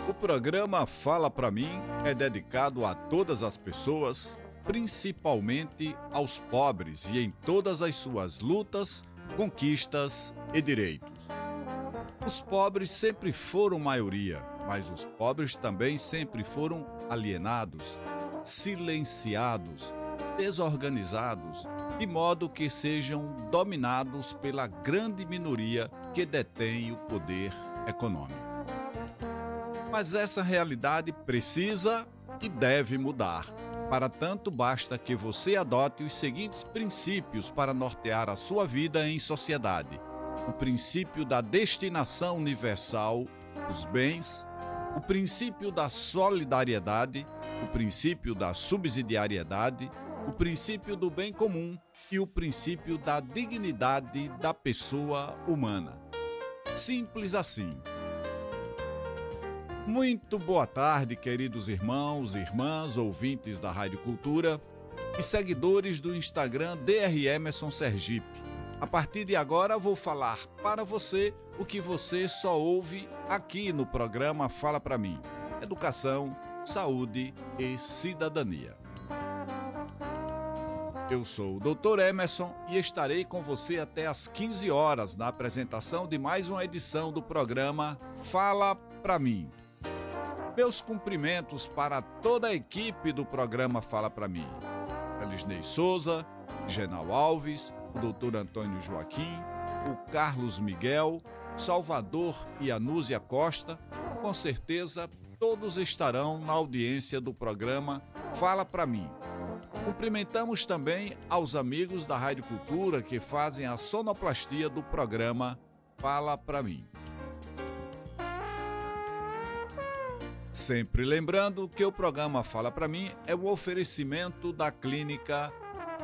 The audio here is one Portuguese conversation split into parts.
O programa Fala Pra Mim é dedicado a todas as pessoas, principalmente aos pobres e em todas as suas lutas, conquistas e direitos. Os pobres sempre foram maioria, mas os pobres também sempre foram alienados, silenciados, desorganizados, de modo que sejam dominados pela grande minoria que detém o poder econômico. Mas essa realidade precisa e deve mudar. Para tanto, basta que você adote os seguintes princípios para nortear a sua vida em sociedade: o princípio da destinação universal dos bens, o princípio da solidariedade, o princípio da subsidiariedade, o princípio do bem comum e o princípio da dignidade da pessoa humana. Simples assim. Muito boa tarde, queridos irmãos e irmãs, ouvintes da Rádio Cultura e seguidores do Instagram Dr. Emerson Sergipe. A partir de agora vou falar para você o que você só ouve aqui no programa Fala Pra Mim: educação, saúde e cidadania. Eu sou o Dr. Emerson e estarei com você até às 15 horas na apresentação de mais uma edição do programa Fala Pra Mim. Meus cumprimentos para toda a equipe do programa Fala Pra Mim: Elisnei Souza, Genal Alves, o Dr. Antônio Joaquim, o Carlos Miguel, Salvador e Anúzia Costa. Com certeza todos estarão na audiência do programa Fala Pra Mim. Cumprimentamos também aos amigos da Rádio Cultura que fazem a sonoplastia do programa Fala Pra Mim. Sempre lembrando que o programa Fala Pra Mim é um oferecimento da Clínica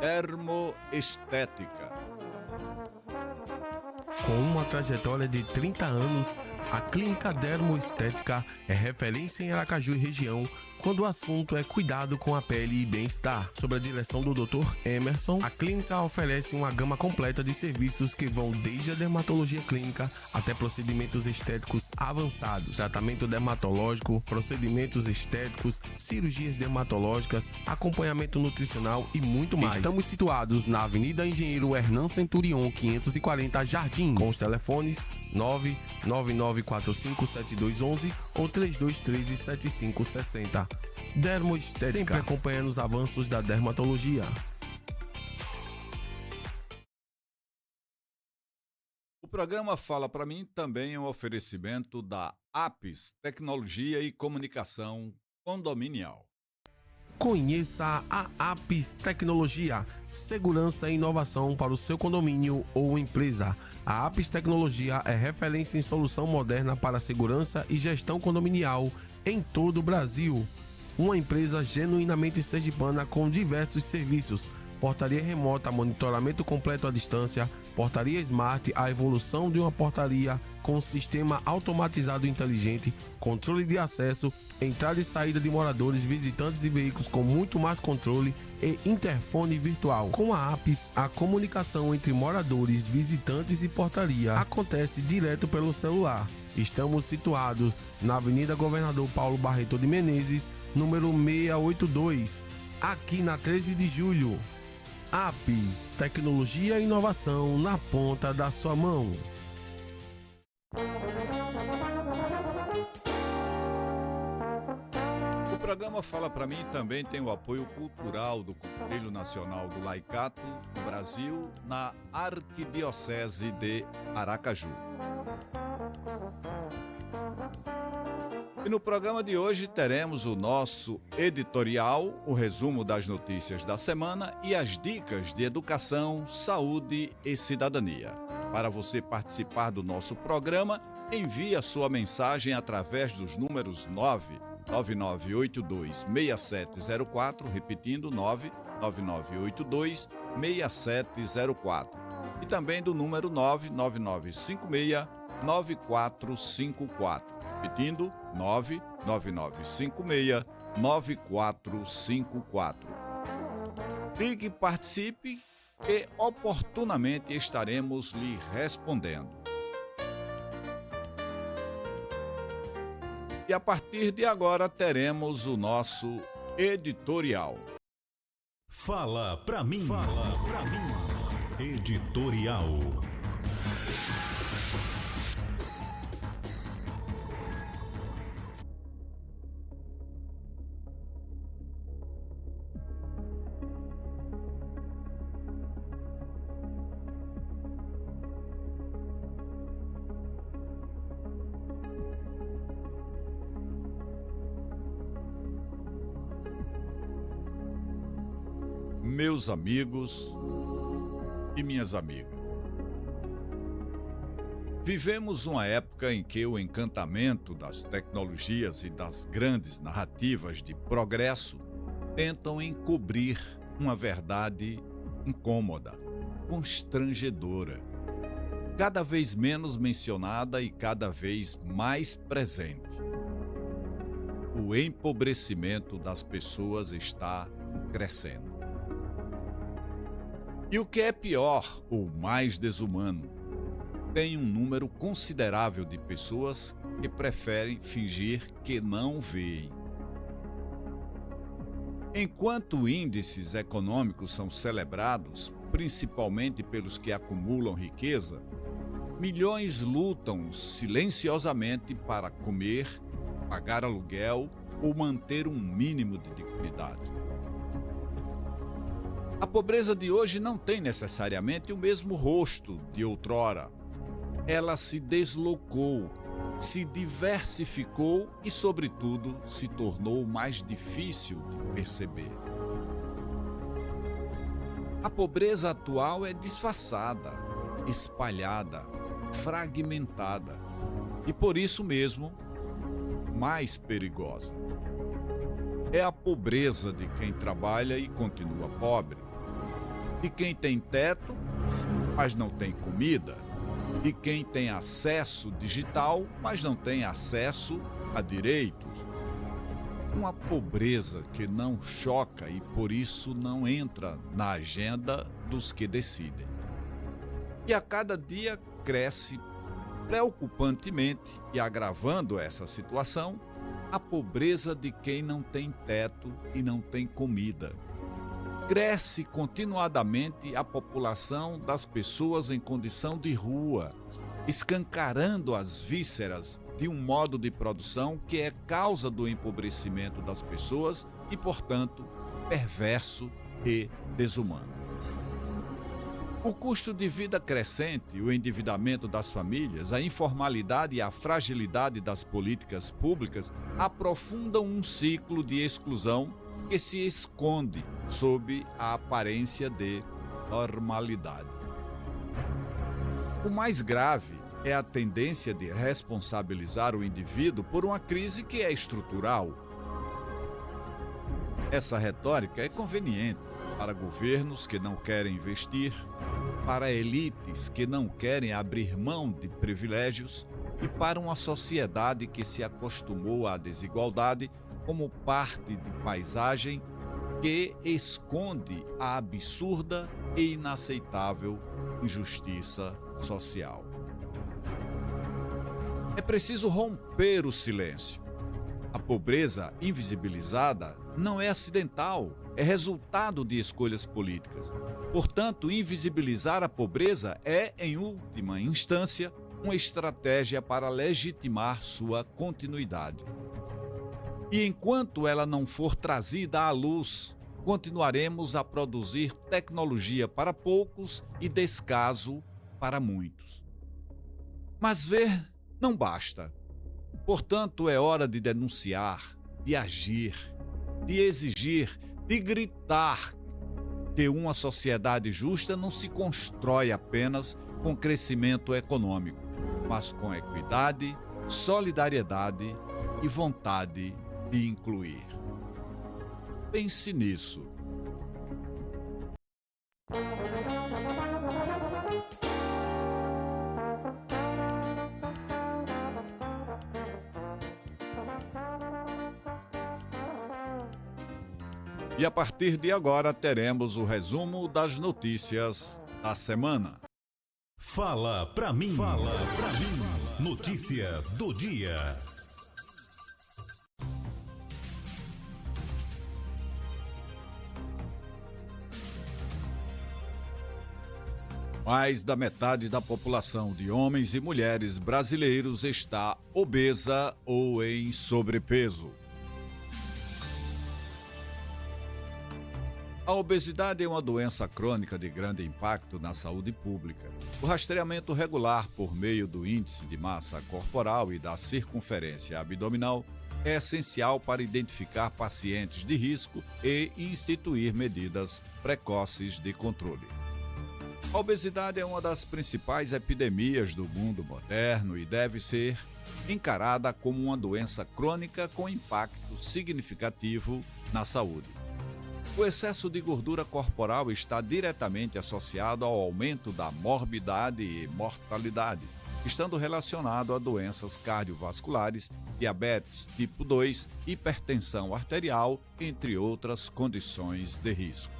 Dermoestética. Com uma trajetória de 30 anos, a Clínica Dermoestética é referência em Aracaju e região quando o assunto é cuidado com a pele e bem-estar. Sob a direção do Dr. Emerson, a clínica oferece uma gama completa de serviços que vão desde a dermatologia clínica até procedimentos estéticos avançados, tratamento dermatológico, procedimentos estéticos, cirurgias dermatológicas, acompanhamento nutricional e muito mais. Estamos situados na Avenida Engenheiro Hernan Centurion, 540 Jardim, com os telefones 999457211 ou 32137560. Dermoestética, sempre acompanhando os avanços da dermatologia. O programa Fala Pra Mim também é um oferecimento da Apis Tecnologia e Comunicação Condominial. Conheça a Apis Tecnologia, segurança e inovação para o seu condomínio ou empresa. A Apis Tecnologia é referência em solução moderna para segurança e gestão condominial em todo o Brasil. Uma empresa genuinamente sergipana com diversos serviços: portaria remota, monitoramento completo à distância, portaria smart, a evolução de uma portaria com sistema automatizado inteligente, controle de acesso, entrada e saída de moradores, visitantes e veículos com muito mais controle e interfone virtual. Com a Apis, a comunicação entre moradores, visitantes e portaria acontece direto pelo celular. Estamos situados na Avenida Governador Paulo Barreto de Menezes, número 682, aqui na 13 de julho. Apis, tecnologia e inovação na ponta da sua mão. O programa Fala Pra Mim também tem o apoio cultural do Conselho Nacional do Laicato do Brasil na Arquidiocese de Aracaju. E no programa de hoje teremos o nosso editorial, o resumo das notícias da semana e as dicas de educação, saúde e cidadania. Para você participar do nosso programa, envie a sua mensagem através dos números 999826704, repetindo 999826704, e também do número 999569454. Repetindo, 999569454. Ligue e participe e oportunamente estaremos lhe respondendo. E a partir de agora teremos o nosso editorial. Fala pra mim. Editorial. Meus amigos e minhas amigas, vivemos uma época em que o encantamento das tecnologias e das grandes narrativas de progresso tentam encobrir uma verdade incômoda, constrangedora, cada vez menos mencionada e cada vez mais presente. O empobrecimento das pessoas está crescendo. E o que é pior ou mais desumano, tem um número considerável de pessoas que preferem fingir que não veem. Enquanto índices econômicos são celebrados, principalmente pelos que acumulam riqueza, milhões lutam silenciosamente para comer, pagar aluguel ou manter um mínimo de dignidade. A pobreza de hoje não tem necessariamente o mesmo rosto de outrora. Ela se deslocou, se diversificou e, sobretudo, se tornou mais difícil de perceber. A pobreza atual é disfarçada, espalhada, fragmentada e, por isso mesmo, mais perigosa. É a pobreza de quem trabalha e continua pobre, de quem tem teto, mas não tem comida, de quem tem acesso digital, mas não tem acesso a direitos. Uma pobreza que não choca e por isso não entra na agenda dos que decidem. E a cada dia cresce preocupantemente e agravando essa situação, a pobreza de quem não tem teto e não tem comida. Cresce continuadamente a população das pessoas em condição de rua, escancarando as vísceras de um modo de produção que é causa do empobrecimento das pessoas e, portanto, perverso e desumano. O custo de vida crescente, o endividamento das famílias, a informalidade e a fragilidade das políticas públicas aprofundam um ciclo de exclusão que se esconde sob a aparência de normalidade. O mais grave é a tendência de responsabilizar o indivíduo por uma crise que é estrutural. Essa retórica é conveniente para governos que não querem investir, para elites que não querem abrir mão de privilégios e para uma sociedade que se acostumou à desigualdade como parte de paisagem que esconde a absurda e inaceitável injustiça social. É preciso romper o silêncio. A pobreza invisibilizada não é acidental, é resultado de escolhas políticas. Portanto, invisibilizar a pobreza é, em última instância, uma estratégia para legitimar sua continuidade. E enquanto ela não for trazida à luz, continuaremos a produzir tecnologia para poucos e descaso para muitos. Mas ver não basta. Portanto, é hora de denunciar, de agir, de exigir, de gritar que uma sociedade justa não se constrói apenas com crescimento econômico, mas com equidade, solidariedade e vontade de incluir. Pense nisso. E a partir de agora teremos o resumo das notícias da semana. Fala pra mim. Fala pra mim. Notícias do dia. Mais da metade da população de homens e mulheres brasileiros está obesa ou em sobrepeso. A obesidade é uma doença crônica de grande impacto na saúde pública. O rastreamento regular por meio do índice de massa corporal e da circunferência abdominal é essencial para identificar pacientes de risco e instituir medidas precoces de controle. A obesidade é uma das principais epidemias do mundo moderno e deve ser encarada como uma doença crônica com impacto significativo na saúde. O excesso de gordura corporal está diretamente associado ao aumento da morbidade e mortalidade, estando relacionado a doenças cardiovasculares, diabetes tipo 2, hipertensão arterial, entre outras condições de risco.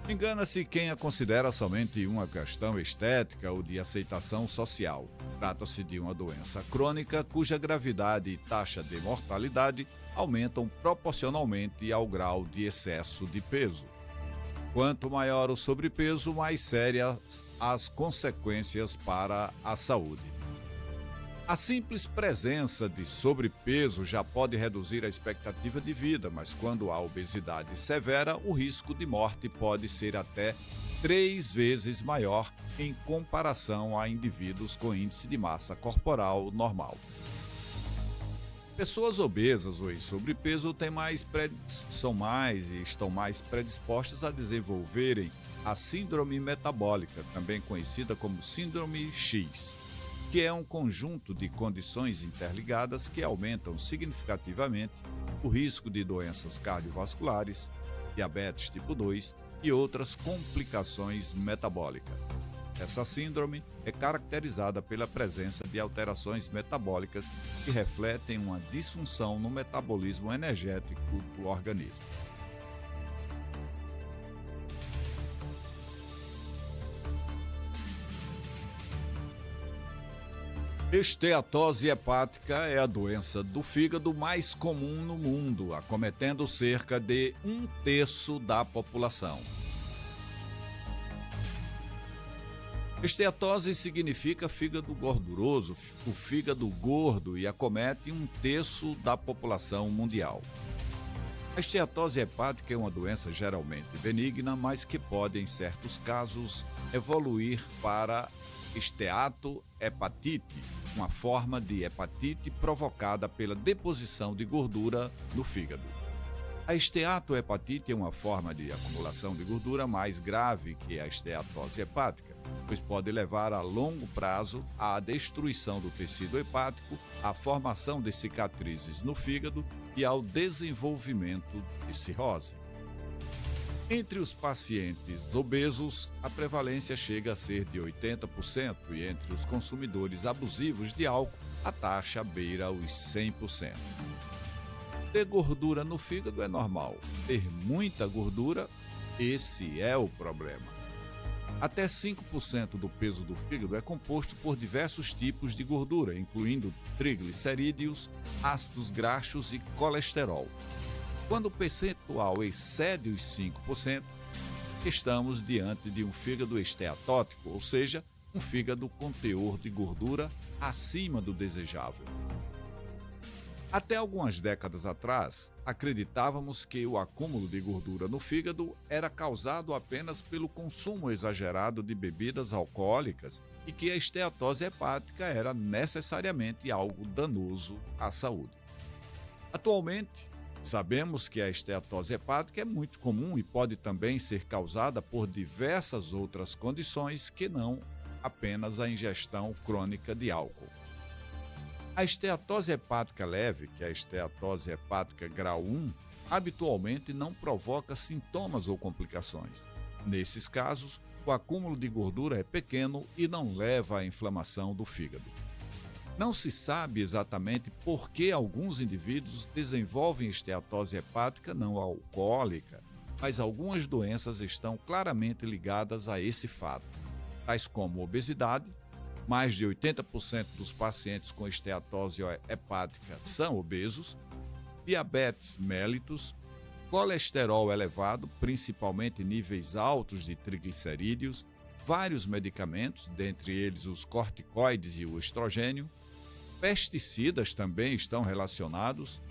Engana-se quem a considera somente uma questão estética ou de aceitação social. Trata-se de uma doença crônica cuja gravidade e taxa de mortalidade aumentam proporcionalmente ao grau de excesso de peso. Quanto maior o sobrepeso, mais sérias as consequências para a saúde. A simples presença de sobrepeso já pode reduzir a expectativa de vida, mas quando há obesidade severa, o risco de morte pode ser até 3 vezes maior em comparação a indivíduos com índice de massa corporal normal. Pessoas obesas ou em sobrepeso estão mais predispostas a desenvolverem a síndrome metabólica, também conhecida como síndrome X, que é um conjunto de condições interligadas que aumentam significativamente o risco de doenças cardiovasculares, diabetes tipo 2 e outras complicações metabólicas. Essa síndrome é caracterizada pela presença de alterações metabólicas que refletem uma disfunção no metabolismo energético do organismo. Esteatose hepática é a doença do fígado mais comum no mundo, acometendo cerca de 1/3 da população. Esteatose significa fígado gorduroso, o fígado gordo, e acomete 1/3 da população mundial. A esteatose hepática é uma doença geralmente benigna, mas que pode, em certos casos, evoluir para esteatohepatite, uma forma de hepatite provocada pela deposição de gordura no fígado. A esteatohepatite é uma forma de acumulação de gordura mais grave que a esteatose hepática, pois pode levar a longo prazo à destruição do tecido hepático, à formação de cicatrizes no fígado e ao desenvolvimento de cirrose. Entre os pacientes obesos, a prevalência chega a ser de 80% e entre os consumidores abusivos de álcool, a taxa beira os 100%. Ter gordura no fígado é normal. Ter muita gordura, esse é o problema. Até 5% do peso do fígado é composto por diversos tipos de gordura, incluindo triglicerídeos, ácidos graxos e colesterol. Quando o percentual excede os 5%, estamos diante de um fígado esteatótico, ou seja, um fígado com teor de gordura acima do desejável. Até algumas décadas atrás, acreditávamos que o acúmulo de gordura no fígado era causado apenas pelo consumo exagerado de bebidas alcoólicas e que a esteatose hepática era necessariamente algo danoso à saúde. Atualmente, sabemos que a esteatose hepática é muito comum e pode também ser causada por diversas outras condições que não apenas a ingestão crônica de álcool. A esteatose hepática leve, que é a esteatose hepática grau 1, habitualmente não provoca sintomas ou complicações. Nesses casos, o acúmulo de gordura é pequeno e não leva à inflamação do fígado. Não se sabe exatamente por que alguns indivíduos desenvolvem esteatose hepática não alcoólica, mas algumas doenças estão claramente ligadas a esse fato, tais como obesidade. Mais de 80% dos pacientes com esteatose hepática são obesos, diabetes mellitus, colesterol elevado, principalmente níveis altos de triglicerídeos, vários medicamentos, dentre eles os corticoides e o estrogênio, pesticidas também estão relacionados,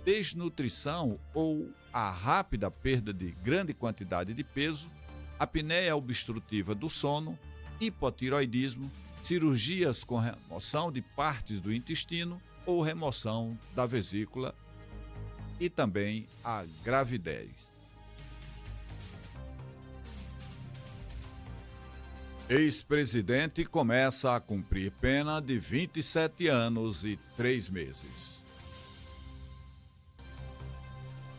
desnutrição ou a rápida perda de grande quantidade de peso, apneia obstrutiva do sono, hipotiroidismo, cirurgias com remoção de partes do intestino ou remoção da vesícula e também a gravidez. Ex-presidente começa a cumprir pena de 27 anos e 3 meses.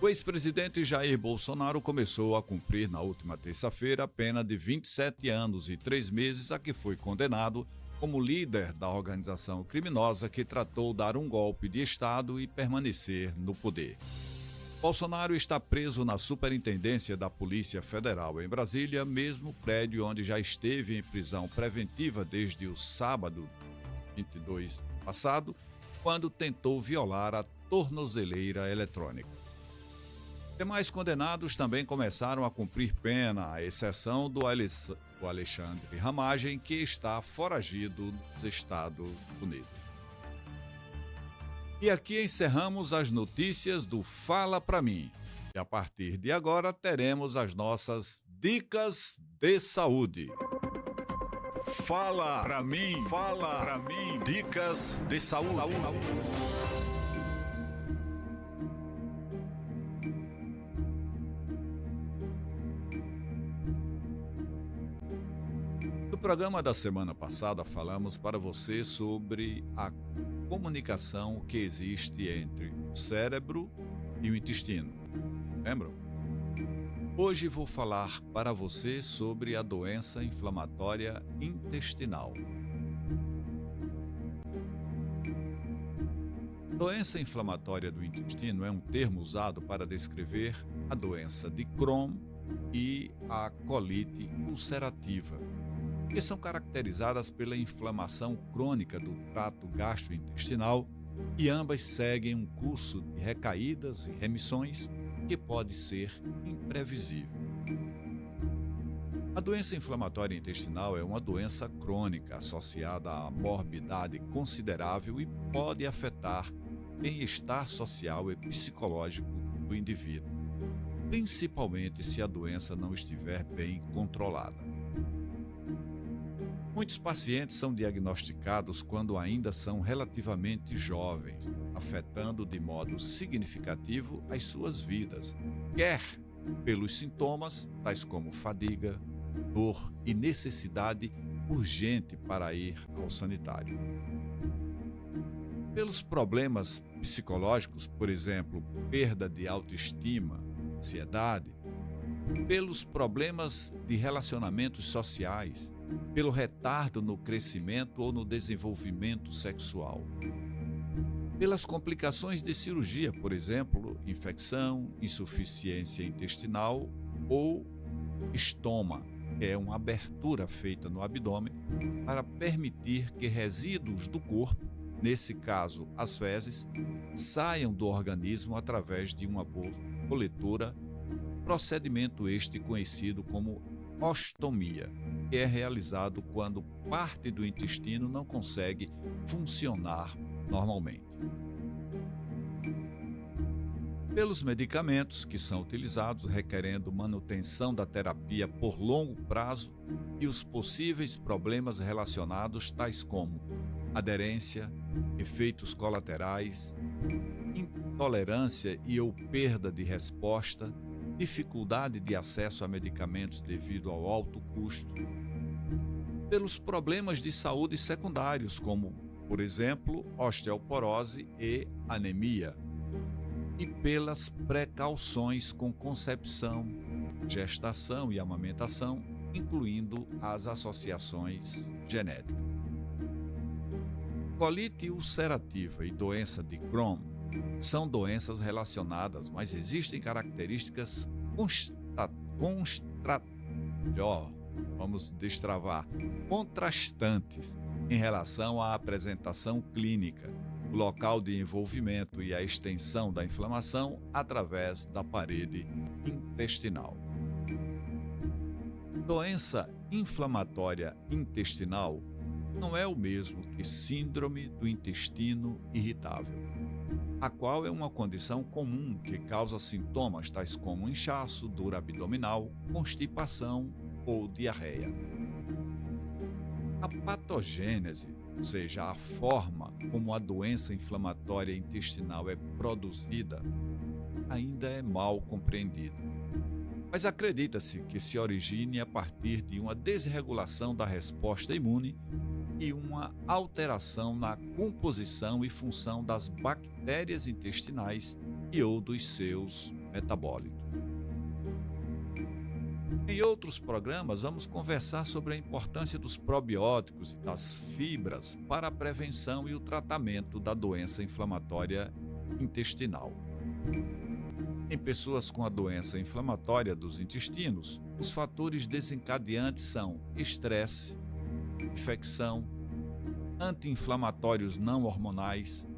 O ex-presidente Jair Bolsonaro começou a cumprir na última terça-feira a pena de 27 anos e 3 meses a que foi condenado como líder da organização criminosa que tratou de dar um golpe de Estado e permanecer no poder. Bolsonaro está preso na Superintendência da Polícia Federal em Brasília, mesmo prédio onde já esteve em prisão preventiva desde o sábado 22 passado, quando tentou violar a tornozeleira eletrônica. Demais condenados também começaram a cumprir pena, à exceção do Alexandre Ramagem, que está foragido nos Estados Unidos. E aqui encerramos as notícias do Fala Pra Mim. E a partir de agora teremos as nossas dicas de saúde. Fala Pra Mim, Fala Pra Mim, dicas de saúde. No programa da semana passada falamos para você sobre a comunicação que existe entre o cérebro e o intestino. Lembram? Hoje vou falar para você sobre a doença inflamatória intestinal. Doença inflamatória do intestino é um termo usado para descrever a doença de Crohn e a colite ulcerativa, que são caracterizadas pela inflamação crônica do trato gastrointestinal e ambas seguem um curso de recaídas e remissões que pode ser imprevisível. A doença inflamatória intestinal é uma doença crônica associada a morbidade considerável e pode afetar o bem-estar social e psicológico do indivíduo, principalmente se a doença não estiver bem controlada. Muitos pacientes são diagnosticados quando ainda são relativamente jovens, afetando de modo significativo as suas vidas, quer pelos sintomas, tais como fadiga, dor e necessidade urgente para ir ao sanitário. Pelos problemas psicológicos, por exemplo, perda de autoestima, ansiedade, pelos problemas de relacionamentos sociais, pelo retardo no crescimento ou no desenvolvimento sexual. Pelas complicações de cirurgia, por exemplo, infecção, insuficiência intestinal ou estoma, que é uma abertura feita no abdômen para permitir que resíduos do corpo, nesse caso as fezes, saiam do organismo através de uma coletora, procedimento este conhecido como ostomia, que é realizado quando parte do intestino não consegue funcionar normalmente. Pelos medicamentos que são utilizados, requerendo manutenção da terapia por longo prazo e os possíveis problemas relacionados, tais como aderência, efeitos colaterais, intolerância e ou perda de resposta, dificuldade de acesso a medicamentos devido ao alto custo, pelos problemas de saúde secundários, como, por exemplo, osteoporose e anemia, e pelas precauções com concepção, gestação e amamentação, incluindo as associações genéticas. Colite ulcerativa e doença de Crohn são doenças relacionadas, mas existem características contrastantes em relação à apresentação clínica, o local de envolvimento e a extensão da inflamação através da parede intestinal. Doença inflamatória intestinal não é o mesmo que síndrome do intestino irritável, a qual é uma condição comum que causa sintomas tais como inchaço, dor abdominal, constipação ou diarreia. A patogênese, ou seja, a forma como a doença inflamatória intestinal é produzida, ainda é mal compreendida. Mas acredita-se que se origine a partir de uma desregulação da resposta imune e uma alteração na composição e função das bactérias intestinais e ou dos seus metabólitos. Em outros programas, vamos conversar sobre a importância dos probióticos e das fibras para a prevenção e o tratamento da doença inflamatória intestinal. Em pessoas com a doença inflamatória dos intestinos, os fatores desencadeantes são estresse, infecção, anti-inflamatórios não hormonais,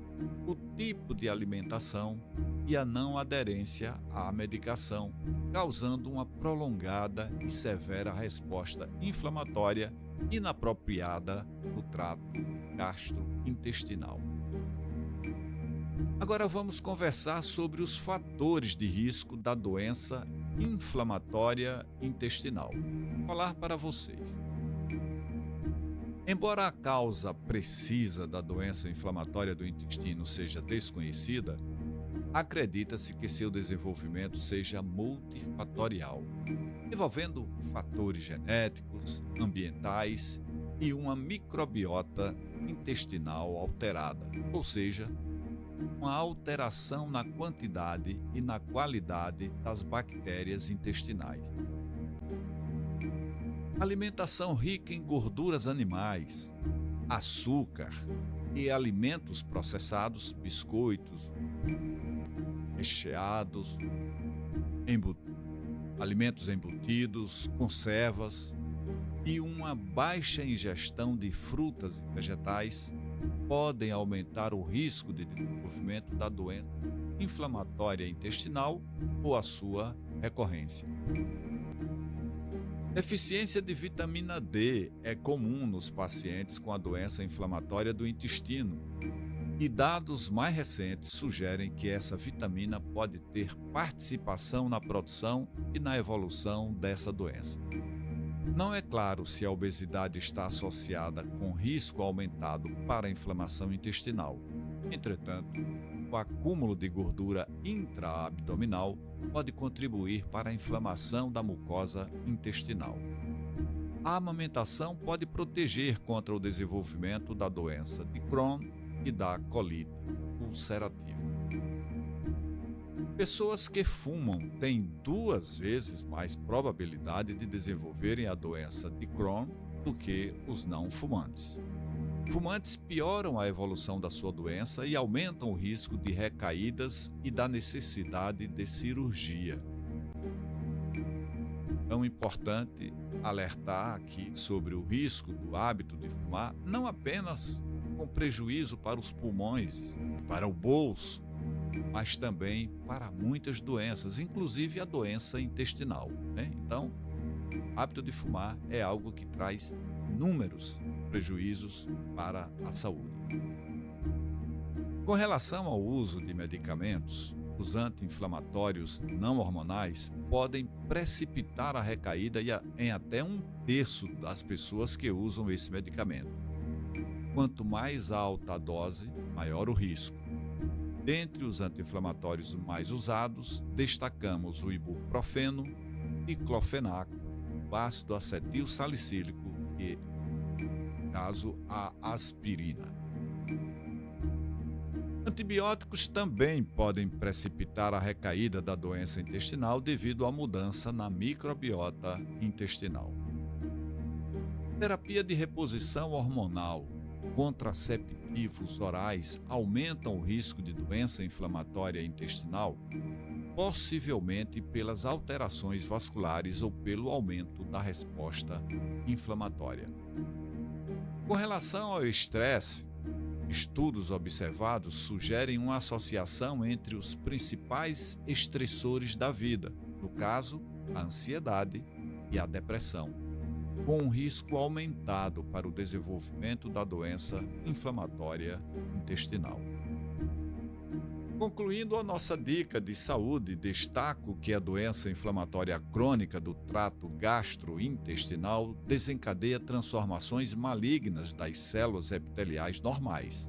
o tipo de alimentação e a não aderência à medicação, causando uma prolongada e severa resposta inflamatória inapropriada no trato gastrointestinal. Agora vamos conversar sobre os fatores de risco da doença inflamatória intestinal. Vou falar para vocês. Embora a causa precisa da doença inflamatória do intestino seja desconhecida, acredita-se que seu desenvolvimento seja multifatorial, envolvendo fatores genéticos, ambientais e uma microbiota intestinal alterada, ou seja, uma alteração na quantidade e na qualidade das bactérias intestinais. Alimentação rica em gorduras animais, açúcar e alimentos processados, biscoitos, recheados, alimentos embutidos, conservas e uma baixa ingestão de frutas e vegetais podem aumentar o risco de desenvolvimento da doença inflamatória intestinal ou a sua recorrência. Deficiência de vitamina D é comum nos pacientes com a doença inflamatória do intestino e dados mais recentes sugerem que essa vitamina pode ter participação na produção e na evolução dessa doença. Não é claro se a obesidade está associada com risco aumentado para a inflamação intestinal. Entretanto, o acúmulo de gordura intraabdominal pode contribuir para a inflamação da mucosa intestinal. A amamentação pode proteger contra o desenvolvimento da doença de Crohn e da colite ulcerativa. Pessoas que fumam têm 2 vezes mais probabilidade de desenvolverem a doença de Crohn do que os não fumantes. Fumantes pioram a evolução da sua doença e aumentam o risco de recaídas e da necessidade de cirurgia. É importante alertar aqui sobre o risco do hábito de fumar, não apenas com prejuízo para os pulmões, para o bolso, mas também para muitas doenças, inclusive a doença intestinal, né? Então, o hábito de fumar é algo que traz inúmeros prejuízos para a saúde. Com relação ao uso de medicamentos, os anti-inflamatórios não hormonais podem precipitar a recaída em até 1/3 das pessoas que usam esse medicamento. Quanto mais alta a dose, maior o risco. Dentre os anti-inflamatórios mais usados, destacamos o ibuprofeno, diclofenaco, o ácido acetil salicílico e, no caso, a aspirina. Antibióticos também podem precipitar a recaída da doença intestinal devido à mudança na microbiota intestinal. Terapia de reposição hormonal, contraceptiva preservativos orais aumentam o risco de doença inflamatória intestinal, possivelmente pelas alterações vasculares ou pelo aumento da resposta inflamatória. Com relação ao estresse, estudos observados sugerem uma associação entre os principais estressores da vida, no caso, a ansiedade e a depressão, com um risco aumentado para o desenvolvimento da doença inflamatória intestinal. Concluindo a nossa dica de saúde, destaco que a doença inflamatória crônica do trato gastrointestinal desencadeia transformações malignas das células epiteliais normais.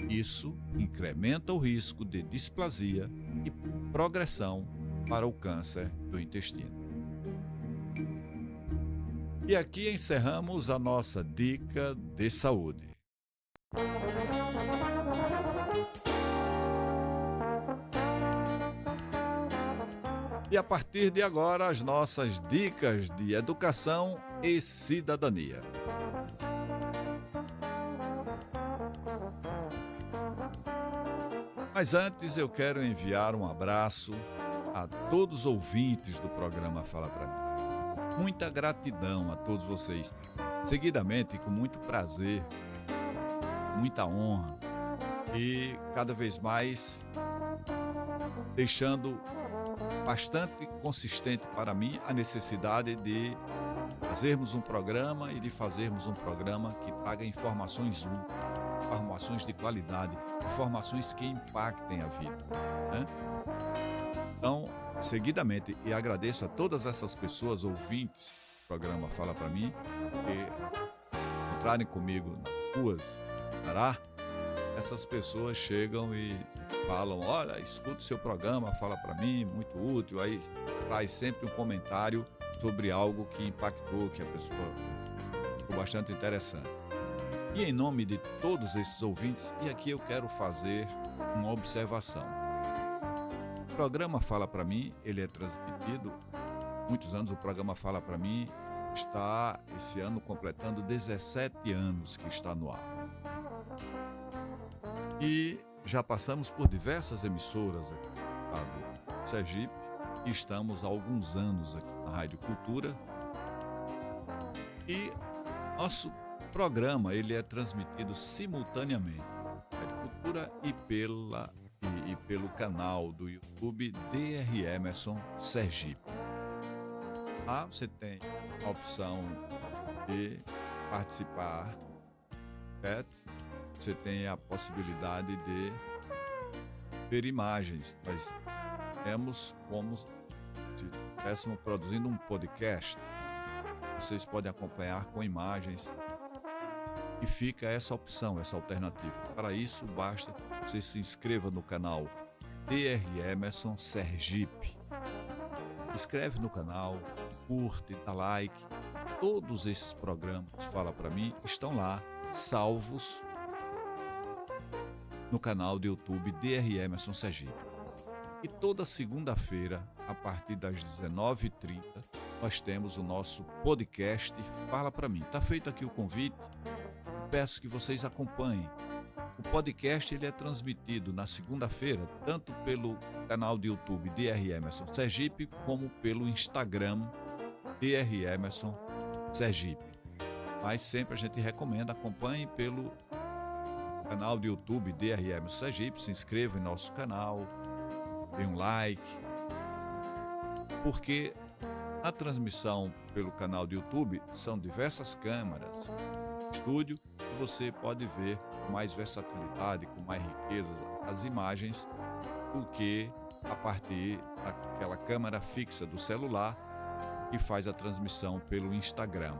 Isso incrementa o risco de displasia e progressão para o câncer do intestino. E aqui encerramos a nossa dica de saúde. E a partir de agora, as nossas dicas de educação e cidadania. Mas antes eu quero enviar um abraço a todos os ouvintes do programa Fala Pra Mim. Muita gratidão a todos vocês. Seguidamente, com muito prazer, muita honra e cada vez mais deixando bastante consistente para mim a necessidade de fazermos um programa e de fazermos um programa que traga informações úteis, informações de qualidade, informações que impactem a vida, né? Então, seguidamente, e agradeço a todas essas pessoas ouvintes do programa Fala Pra Mim, que entrarem comigo nas ruas do Pará, essas pessoas chegam e falam: olha, escuta o seu programa, Fala Pra Mim, muito útil, aí traz sempre um comentário sobre algo que impactou, que a pessoa ficou bastante interessante. E em nome de todos esses ouvintes, e aqui eu quero fazer uma observação. O programa Fala Pra Mim, ele é transmitido, muitos anos o programa Fala Pra Mim está esse ano completando 17 anos que está no ar. E já passamos por diversas emissoras aqui no Sergipe e estamos há alguns anos aqui na Rádio Cultura. E nosso programa ele é transmitido simultaneamente na Rádio Cultura e pelo canal do YouTube DR Emerson Sergipe. Lá você tem a opção de participar, certo? Você tem a possibilidade de ver imagens. Nós temos como se estivéssemos produzindo um podcast. Vocês podem acompanhar com imagens e fica essa opção, essa alternativa. Para isso, basta que você se inscreva no canal DR Emerson Sergipe. Inscreve no canal, curte, dá like. Todos esses programas, Fala Pra Mim, estão lá, salvos no canal do YouTube DR Emerson Sergipe. E toda segunda-feira, a partir das 19h30, nós temos o nosso podcast Fala Pra Mim. Está feito aqui o convite, peço que vocês acompanhem. O podcast ele é transmitido na segunda-feira, tanto pelo canal do YouTube DR Emerson Sergipe, como pelo Instagram DR Emerson Sergipe. Mas sempre a gente recomenda, acompanhe pelo canal do YouTube DR Emerson Sergipe, se inscreva em nosso canal, dê um like, porque na transmissão pelo canal do YouTube são diversas câmeras, estúdio, e você pode ver com mais versatilidade, com mais riqueza as imagens do que a partir daquela câmera fixa do celular que faz a transmissão pelo Instagram.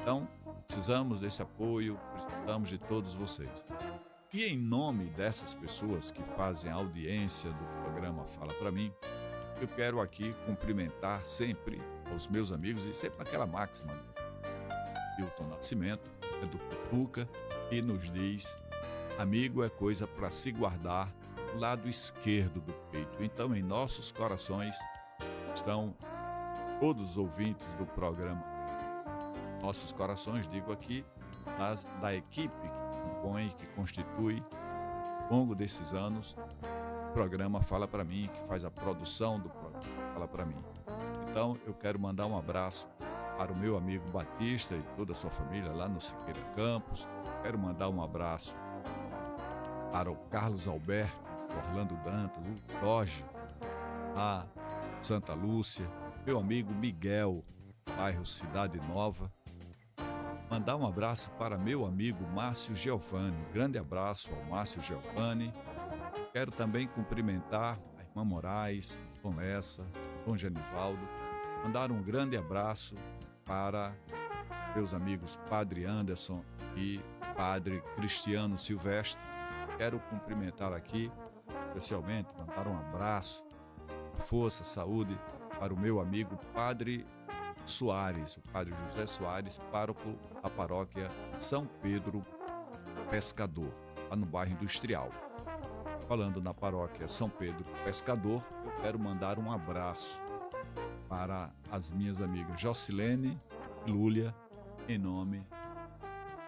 Então, precisamos desse apoio, precisamos de todos vocês. E em nome dessas pessoas que fazem a audiência do programa Fala Pra Mim, eu quero aqui cumprimentar sempre aos meus amigos e sempre naquela máxima do Hilton Nascimento, do Pituca, que nos diz: amigo é coisa para se guardar do lado esquerdo do peito. Então, em nossos corações estão todos os ouvintes do programa. Nossos corações, digo aqui, da equipe que compõe, que constitui, ao longo desses anos, o programa Fala Pra Mim, que faz a produção do programa Fala Pra Mim. Então, eu quero mandar um abraço para o meu amigo Batista e toda a sua família lá no Siqueira Campos. Quero mandar um abraço para o Carlos Alberto, Orlando Dantas, o Doge, a Santa Lúcia, meu amigo Miguel, bairro Cidade Nova. Mandar um abraço para meu amigo Márcio Giovanni. Grande abraço ao Márcio Giovanni. Quero também cumprimentar a irmã Moraes, Dom Lessa, Dom Genivaldo. Mandar um grande abraço para meus amigos Padre Anderson e Padre Cristiano Silvestre. Quero cumprimentar aqui, especialmente, mandar um abraço, força, saúde para o meu amigo Padre Soares, o Padre José Soares, pároco da paróquia São Pedro Pescador, lá no bairro Industrial. Falando na paróquia São Pedro Pescador, eu quero mandar um abraço para as minhas amigas Jocilene e Lúlia, em nome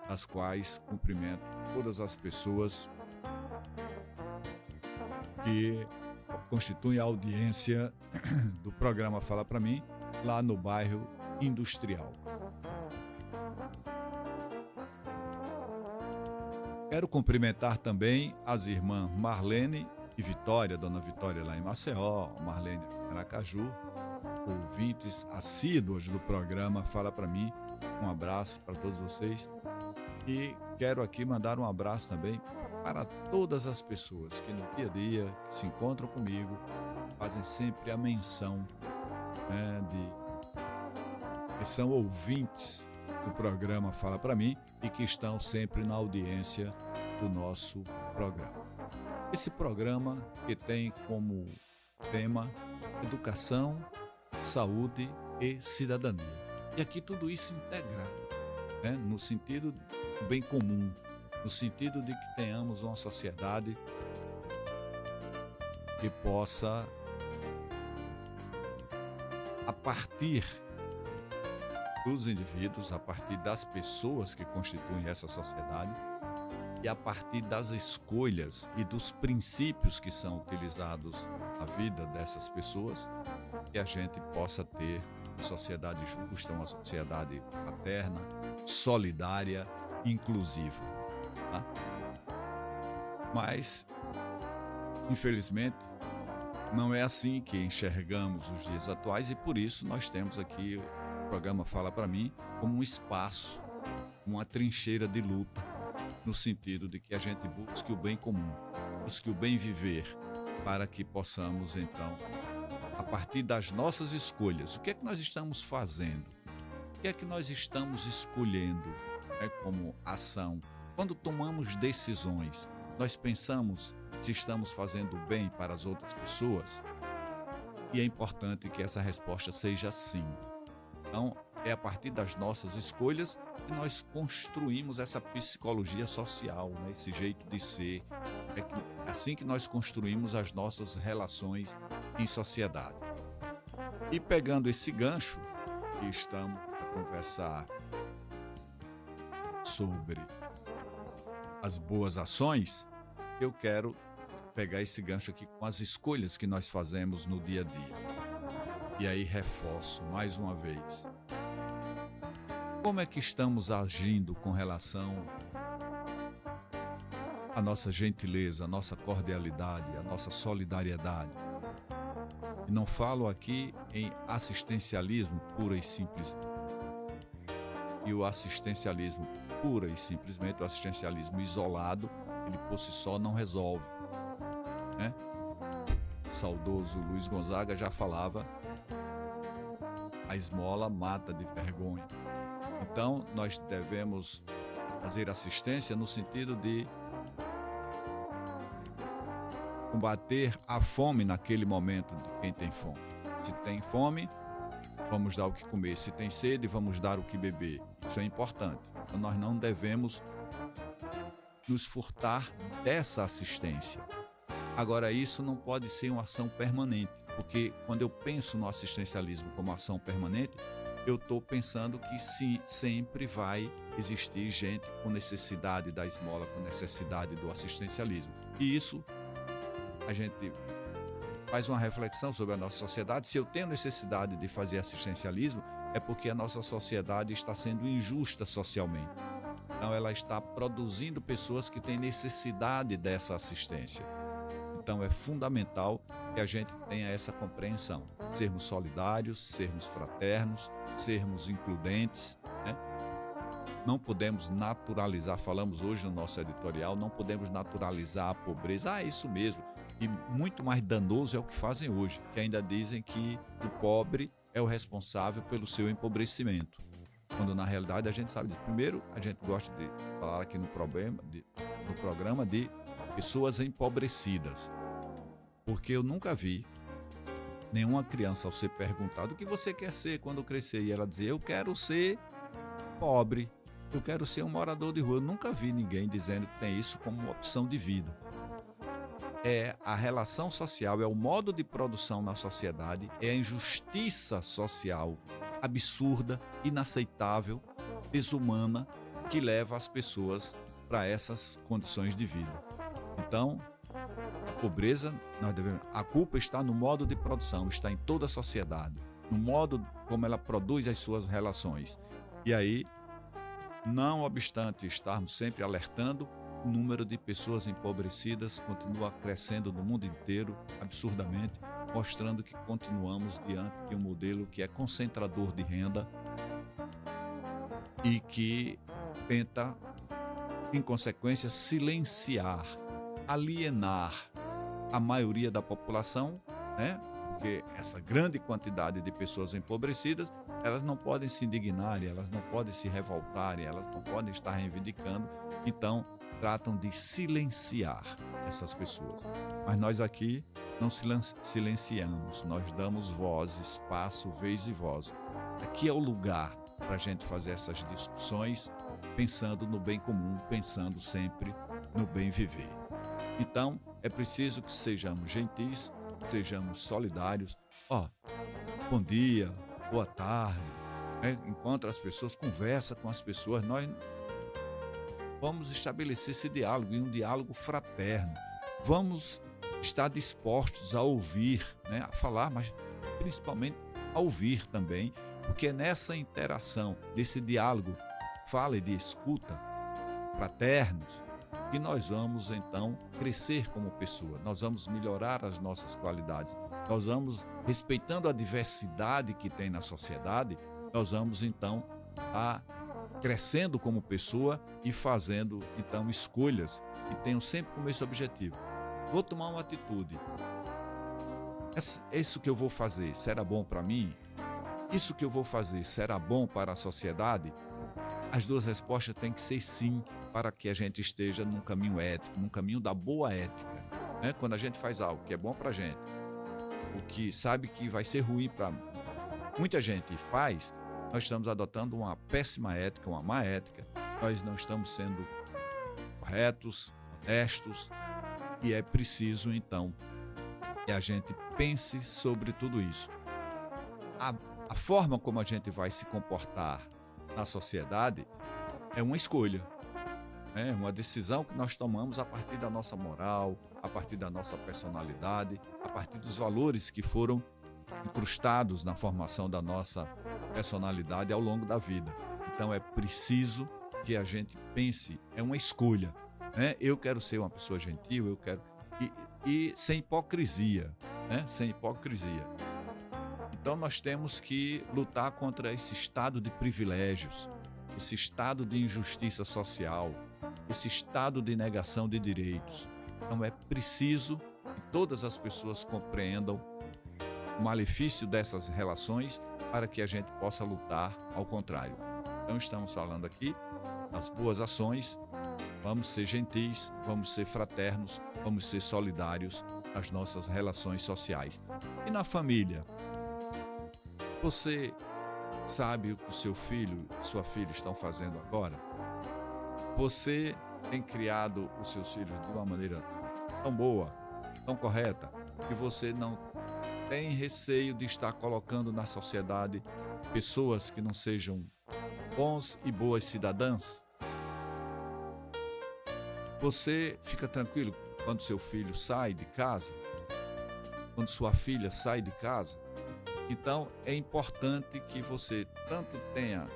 das quais cumprimento todas as pessoas que constituem a audiência do programa Fala Pra Mim, lá no bairro Industrial. Quero cumprimentar também as irmãs Marlene e Vitória, Dona Vitória lá em Maceió, Marlene em Aracaju, ouvintes assíduos do programa Fala Pra Mim. Um abraço para todos vocês. E quero aqui mandar um abraço também para todas as pessoas que no dia a dia se encontram comigo, fazem sempre a menção, que são ouvintes do programa Fala Pra Mim e que estão sempre na audiência do nosso programa. Esse programa que tem como tema educação, saúde e cidadania. E aqui tudo isso integrado, no sentido do bem comum, no sentido de que tenhamos uma sociedade que possa, a partir dos indivíduos, a partir das pessoas que constituem essa sociedade e a partir das escolhas e dos princípios que são utilizados na vida dessas pessoas, que a gente possa ter uma sociedade justa, uma sociedade fraterna, solidária, inclusiva. Tá? Mas, infelizmente, não é assim que enxergamos os dias atuais e por isso nós temos aqui o programa Fala Pra Mim como um espaço, uma trincheira de luta, no sentido de que a gente busque o bem comum, busque o bem viver, para que possamos, então, a partir das nossas escolhas, o que é que nós estamos fazendo? O que é que nós estamos escolhendo como ação? Quando tomamos decisões, nós pensamos se estamos fazendo bem para as outras pessoas? E é importante que essa resposta seja sim. Então, é a partir das nossas escolhas que nós construímos essa psicologia social, esse jeito de ser. É assim que nós construímos as nossas relações em sociedade. E pegando esse gancho, que estamos a conversar sobre as boas ações, eu quero pegar esse gancho aqui com as escolhas que nós fazemos no dia a dia. E aí reforço mais uma vez. Como é que estamos agindo com relação à nossa gentileza, à nossa cordialidade, à nossa solidariedade? E não falo aqui em assistencialismo pura e simples. E o assistencialismo pura e simplesmente, o assistencialismo isolado, ele por si só não resolve. Saudoso Luiz Gonzaga já falava: a esmola mata de vergonha. Então, nós devemos fazer assistência no sentido de combater a fome naquele momento de quem tem fome. Se tem fome, vamos dar o que comer. Se tem sede, vamos dar o que beber. Isso é importante. Então, nós não devemos nos furtar dessa assistência. Agora, isso não pode ser uma ação permanente, porque quando eu penso no assistencialismo como ação permanente, eu estou pensando que sim, sempre vai existir gente com necessidade da esmola, com necessidade do assistencialismo. E isso, a gente faz uma reflexão sobre a nossa sociedade. Se eu tenho necessidade de fazer assistencialismo, é porque a nossa sociedade está sendo injusta socialmente. Então, ela está produzindo pessoas que têm necessidade dessa assistência. Então, é fundamental que a gente tenha essa compreensão. Sermos solidários, sermos fraternos, sermos includentes, né? Não podemos naturalizar, falamos hoje no nosso editorial, não podemos naturalizar a pobreza. É isso mesmo. E muito mais danoso é o que fazem hoje, que ainda dizem que o pobre é o responsável pelo seu empobrecimento. Quando na realidade a gente sabe disso. Primeiro, a gente gosta de falar aqui no programa de pessoas empobrecidas. Porque eu nunca vi nenhuma criança, ao ser perguntado o que você quer ser quando crescer, e ela dizer, eu quero ser pobre, eu quero ser um morador de rua. Eu nunca vi ninguém dizendo que tem isso como uma opção de vida. É a relação social, é o modo de produção na sociedade, é a injustiça social absurda, inaceitável, desumana, que leva as pessoas para essas condições de vida. Então, a pobreza, a culpa está no modo de produção, está em toda a sociedade, no modo como ela produz as suas relações. E aí, não obstante estarmos sempre alertando, o número de pessoas empobrecidas continua crescendo no mundo inteiro, absurdamente, mostrando que continuamos diante de um modelo que é concentrador de renda e que tenta, em consequência, silenciar, alienar a maioria da população, né? Porque essa grande quantidade de pessoas empobrecidas, elas não podem se indignar, elas não podem se revoltar, elas não podem estar reivindicando, então tratam de silenciar essas pessoas. Mas nós aqui não silenciamos, nós damos voz, espaço, vez e voz. Aqui é o lugar para a gente fazer essas discussões, pensando no bem comum, pensando sempre no bem viver. Então, é preciso que sejamos gentis, que sejamos solidários. Bom dia, boa tarde, né? Encontra as pessoas, conversa com as pessoas. Nós vamos estabelecer esse diálogo, e um diálogo fraterno. Vamos estar dispostos a ouvir, né? A falar, mas principalmente a ouvir também, porque é nessa interação, desse diálogo, fala e de escuta, fraternos, que nós vamos então crescer como pessoa, nós vamos melhorar as nossas qualidades, nós vamos, respeitando a diversidade que tem na sociedade, nós vamos então crescendo como pessoa e fazendo então escolhas que tenham sempre como esse objetivo. Vou tomar uma atitude. Isso que eu vou fazer será bom para mim? Isso que eu vou fazer será bom para a sociedade? As duas respostas têm que ser sim, para que a gente esteja num caminho ético, num caminho da boa ética, né? Quando a gente faz algo que é bom para a gente, o que sabe que vai ser ruim para muita gente e faz, nós estamos adotando uma péssima ética, uma má ética. Nós não estamos sendo corretos, honestos, e é preciso, então, que a gente pense sobre tudo isso. A forma como a gente vai se comportar na sociedade é uma escolha, é uma decisão que nós tomamos a partir da nossa moral, a partir da nossa personalidade, a partir dos valores que foram incrustados na formação da nossa personalidade ao longo da vida. Então é preciso que a gente pense, é uma escolha, né? Eu quero ser uma pessoa gentil, eu quero e sem hipocrisia, né? Sem hipocrisia. Então nós temos que lutar contra esse estado de privilégios, esse estado de injustiça social, esse estado de negação de direitos. Então é preciso que todas as pessoas compreendam o malefício dessas relações para que a gente possa lutar ao contrário. Então estamos falando aqui das boas ações, vamos ser gentis, vamos ser fraternos, vamos ser solidários nas nossas relações sociais. E na família, você sabe o que o seu filho e sua filha estão fazendo agora? Você tem criado os seus filhos de uma maneira tão boa, tão correta, que você não tem receio de estar colocando na sociedade pessoas que não sejam bons e boas cidadãs? Você fica tranquilo quando seu filho sai de casa? Quando sua filha sai de casa? Então, é importante que você tanto tenha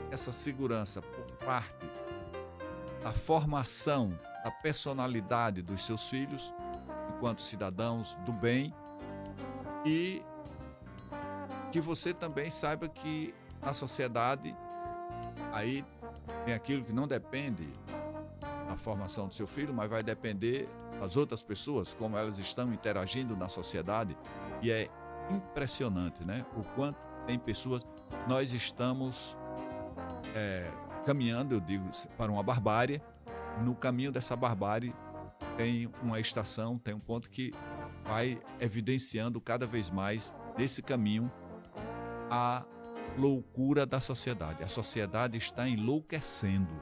essa segurança por parte da formação da personalidade dos seus filhos, enquanto cidadãos do bem, e que você também saiba que na sociedade aí tem aquilo que não depende da formação do seu filho, mas vai depender das outras pessoas, como elas estão interagindo na sociedade. E é impressionante, né? O quanto tem pessoas. Nós estamos caminhando, eu digo, para uma barbárie. No caminho dessa barbárie tem uma estação, tem um ponto que vai evidenciando cada vez mais desse caminho a loucura da sociedade. A sociedade está enlouquecendo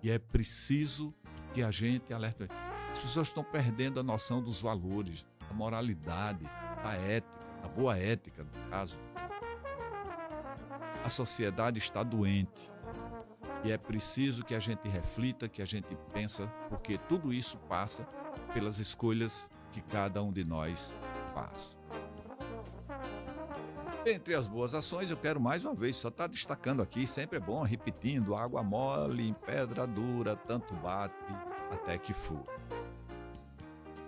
e é preciso que a gente alerte. As pessoas estão perdendo a noção dos valores, da moralidade, da ética, da boa ética, no caso. A sociedade está doente e é preciso que a gente reflita, que a gente pensa, porque tudo isso passa pelas escolhas que cada um de nós faz. Entre as boas ações, eu quero mais uma vez só estar destacando aqui, sempre é bom, repetindo, água mole em pedra dura, tanto bate até que fura.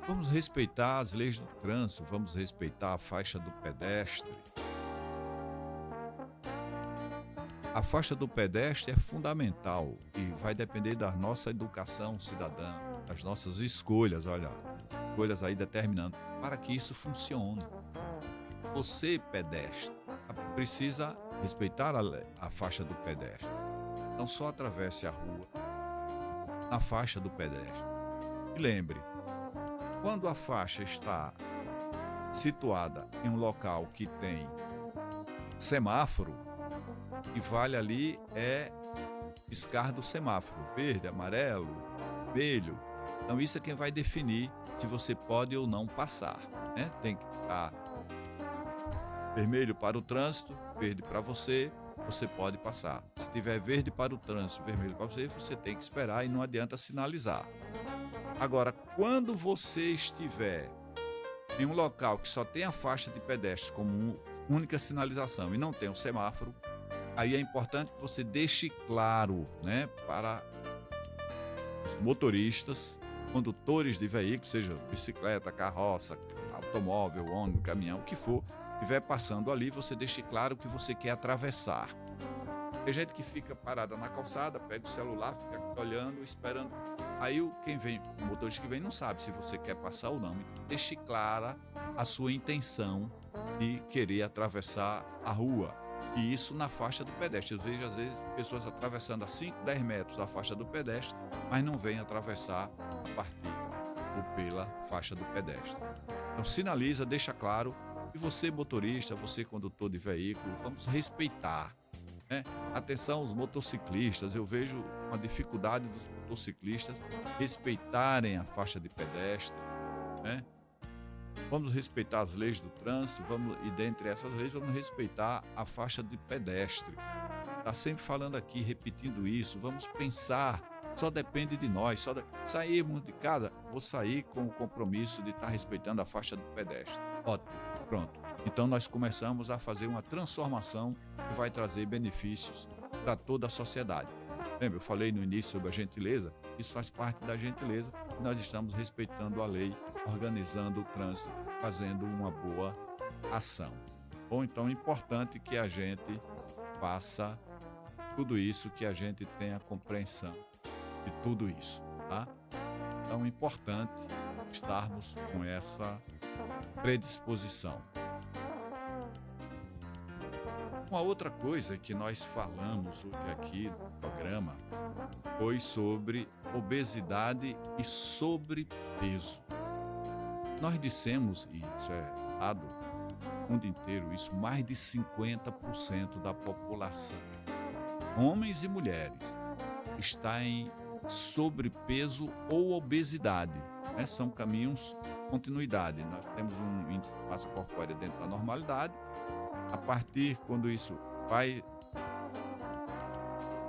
Vamos respeitar as leis do trânsito, vamos respeitar a faixa do pedestre. A faixa do pedestre é fundamental e vai depender da nossa educação cidadã, das nossas escolhas, olha, escolhas aí determinando, para que isso funcione. Você, pedestre, precisa respeitar a faixa do pedestre. Não só atravesse a rua na faixa do pedestre. E lembre, quando a faixa está situada em um local que tem semáforo, o que vale ali é piscar do semáforo, verde, amarelo, vermelho. Então isso é quem vai definir se você pode ou não passar, né? Tem que estar vermelho para o trânsito, verde para você, você pode passar. Se tiver verde para o trânsito, vermelho para você, você tem que esperar e não adianta sinalizar. Agora, quando você estiver em um local que só tem a faixa de pedestre como única sinalização e não tem um semáforo, aí é importante que você deixe claro, né, para os motoristas, condutores de veículos, seja bicicleta, carroça, automóvel, ônibus, caminhão, o que for, estiver passando ali, você deixe claro que você quer atravessar. Tem gente que fica parada na calçada, pega o celular, fica olhando, esperando. Aí o motorista que vem não sabe se você quer passar ou não. Deixe clara a sua intenção de querer atravessar a rua. E isso na faixa do pedestre. Eu vejo às vezes pessoas atravessando a 5, 10 metros da faixa do pedestre, mas não vêm atravessar a partir ou pela faixa do pedestre. Então sinaliza, deixa claro. E você, motorista, você, condutor de veículo, vamos respeitar, né? Atenção, os motociclistas, eu vejo uma dificuldade dos motociclistas respeitarem a faixa de pedestre, né? Vamos respeitar as leis do trânsito, e dentre essas leis, vamos respeitar a faixa de pedestre. Está sempre falando aqui, repetindo isso, vamos pensar, só depende de nós, sairmos de casa, vou sair com o compromisso de estar respeitando a faixa do pedestre. Ótimo. Pronto. Então nós começamos a fazer uma transformação que vai trazer benefícios para toda a sociedade. Lembra, eu falei no início sobre a gentileza? Isso faz parte da gentileza e nós estamos respeitando a lei, organizando o trânsito, fazendo uma boa ação. Bom, então é importante que a gente faça tudo isso, que a gente tenha compreensão de tudo isso, tá? Então é importante estarmos com essa predisposição. Uma outra coisa que nós falamos hoje aqui no programa foi sobre obesidade e sobrepeso. Nós dissemos, e isso é dado no mundo inteiro, isso, mais de 50% da população, homens e mulheres, está em sobrepeso ou obesidade, né? São caminhos continuidade. Nós temos um índice de massa corpórea dentro da normalidade. A partir quando isso vai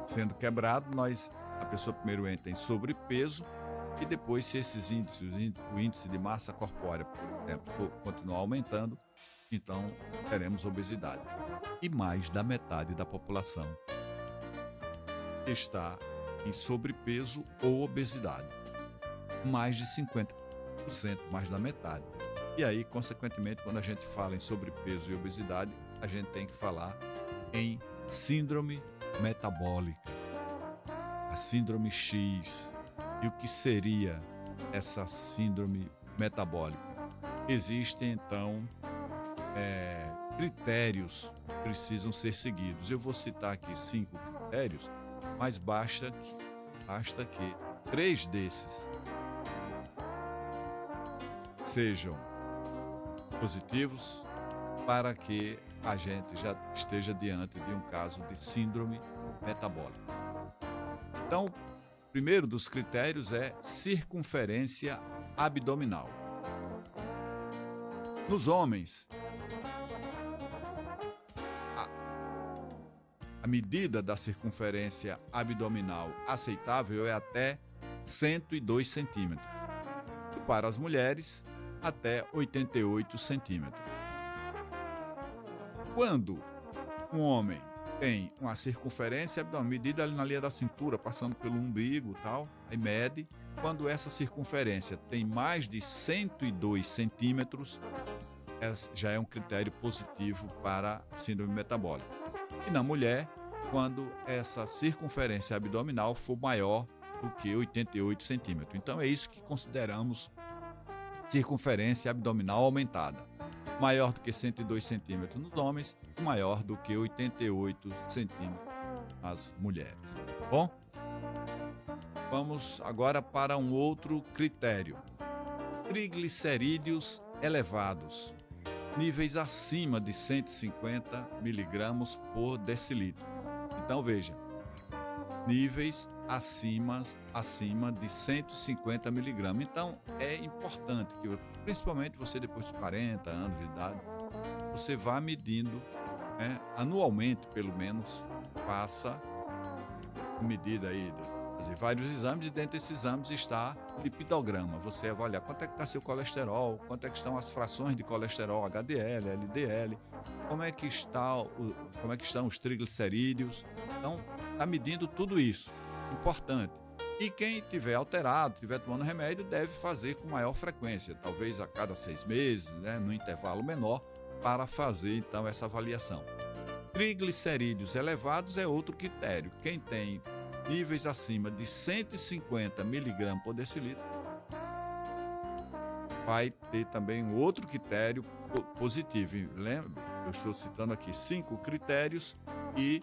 sendo quebrado, a pessoa primeiro entra em sobrepeso e depois, se esses índices, o índice de massa corpórea, por exemplo, for continuar aumentando, então teremos obesidade. E mais da metade da população está em sobrepeso ou obesidade. Mais de 50%, mais da metade. E aí, consequentemente, quando a gente fala em sobrepeso e obesidade, a gente tem que falar em síndrome metabólica, a síndrome X. E o que seria essa síndrome metabólica? Existem, então, critérios que precisam ser seguidos. Eu vou citar aqui 5 critérios, mas basta que 3 desses sejam positivos para que a gente já esteja diante de um caso de síndrome metabólica. Então, o primeiro dos critérios é circunferência abdominal. Nos homens, a medida da circunferência abdominal aceitável é até 102 centímetros. E para as mulheres, até 88 centímetros. Quando um homem tem uma circunferência abdominal, medida ali na linha da cintura, passando pelo umbigo e tal, aí mede. Quando essa circunferência tem mais de 102 centímetros, já é um critério positivo para a síndrome metabólica. E na mulher, quando essa circunferência abdominal for maior do que 88 centímetros. Então é isso que consideramos circunferência abdominal aumentada. Maior do que 102 centímetros nos homens e maior do que 88 centímetros nas mulheres. Bom, vamos agora para um outro critério. Triglicerídeos elevados, níveis acima de 150 miligramas por decilitro. Então veja, níveis acima de 150 miligramas. Então é importante que, principalmente você depois dos 40 anos de idade, você vá medindo, anualmente pelo menos, faça medida aí, fazer vários exames, e dentro desses exames está o lipidograma. Você avaliar quanto é que está seu colesterol, quanto é que estão as frações de colesterol, HDL, LDL, como é que estão os triglicerídeos. Então, está medindo tudo isso. Importante. E quem tiver alterado, tiver tomando remédio, deve fazer com maior frequência, talvez a cada 6 meses, no intervalo menor, para fazer então essa avaliação. Triglicerídeos elevados é outro critério. Quem tem níveis acima de 150 miligramas por decilitro vai ter também um outro critério positivo. Lembra? Eu estou citando aqui 5 critérios e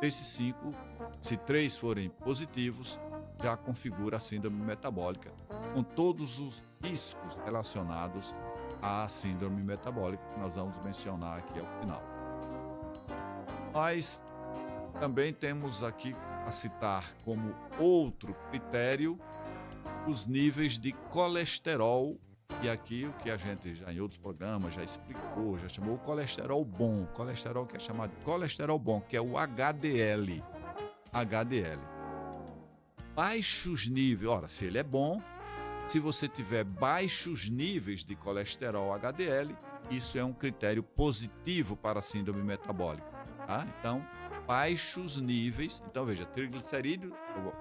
desses 5, se 3 forem positivos, já configura a síndrome metabólica, com todos os riscos relacionados à síndrome metabólica, que nós vamos mencionar aqui ao final. Mas também temos aqui a citar como outro critério os níveis de colesterol, e aqui o que a gente já em outros programas já explicou, já chamou o colesterol bom, colesterol que é chamado de colesterol bom, que é o HDL. Baixos níveis, ora, se ele é bom, se você tiver baixos níveis de colesterol HDL, isso é um critério positivo para a síndrome metabólica, tá? Então, baixos níveis, então veja, triglicerídeo,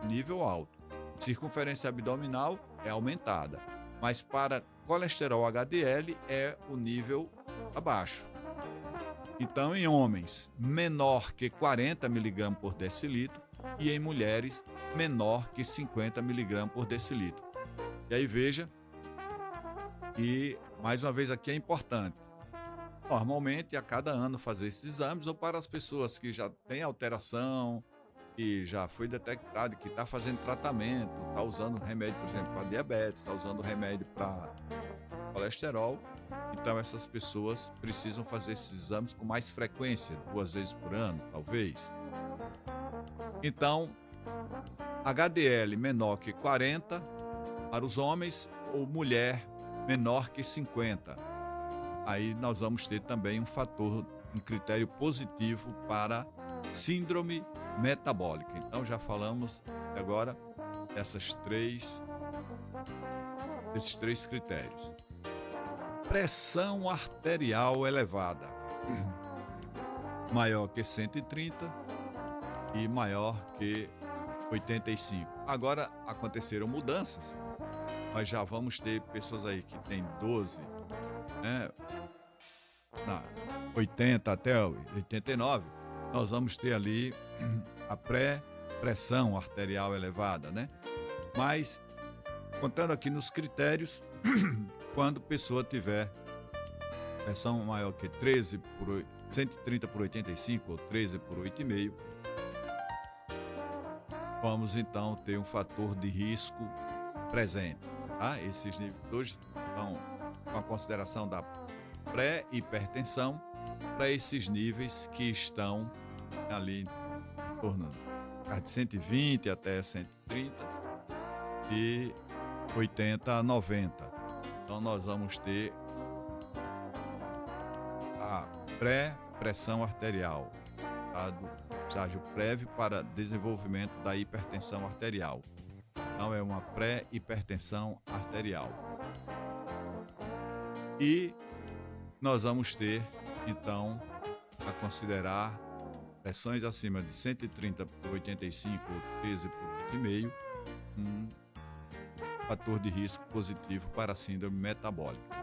nível alto, circunferência abdominal é aumentada, mas para colesterol HDL é o nível abaixo. Então, em homens, menor que 40 mg por decilitro, e em mulheres, menor que 50 mg por decilitro. E aí veja, e mais uma vez aqui é importante, normalmente a cada ano fazer esses exames, ou para as pessoas que já têm alteração, que já foi detectado, que está fazendo tratamento, está usando remédio, por exemplo, para diabetes, está usando remédio para colesterol. Então essas pessoas precisam fazer esses exames com mais frequência, 2 vezes por ano, talvez. Então, HDL menor que 40 para os homens, ou mulher menor que 50. Aí nós vamos ter também um critério positivo para síndrome metabólica. Então já falamos agora desses três critérios. Pressão arterial elevada, maior que 130 e maior que 85. Agora aconteceram mudanças. Nós já vamos ter pessoas aí que tem 12, né? 80 até 89, nós vamos ter ali a pré-pressão arterial elevada, né? Mas, contando aqui nos critérios, quando a pessoa tiver pressão maior que 130 por 85 ou 13 por 8,5, vamos então ter um fator de risco presente. Tá? Esses níveis hoje estão com a consideração da pré-hipertensão para esses níveis que estão ali em torno de 120 até 130 e 80 a 90. Então nós vamos ter a pré-pressão arterial, tá? Do estágio prévio para desenvolvimento da hipertensão arterial. Então é uma pré-hipertensão arterial. E nós vamos ter, então, a considerar pressões acima de 130 por 85 ou 13 por 8,5, um fator de risco positivo para a síndrome metabólica.